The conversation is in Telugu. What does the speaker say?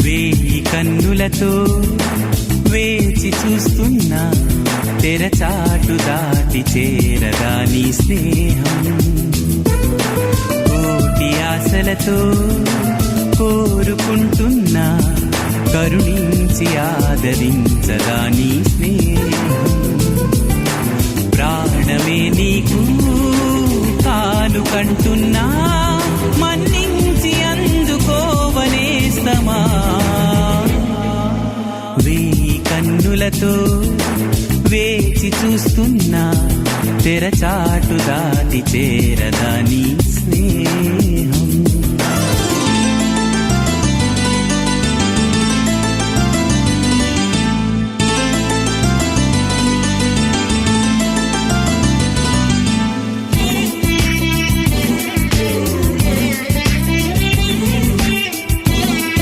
వేయి కన్నులతో వేచి చూస్తున్నా తెరచాటు దాటి చేరదా నీ స్నేహం. కోటి ఆశలతో కోరుకుంటున్నా కరుణించి ఆదరించదా నీ స్నేహం. ప్రాణమే నీకు కానుకంటున్నా మన్నించి అందుకోవనేస్తమా. వేయి కన్నులతో వేచి చూస్తున్నా తెరచాటు దాటి చేరదా నీ స్నేహం.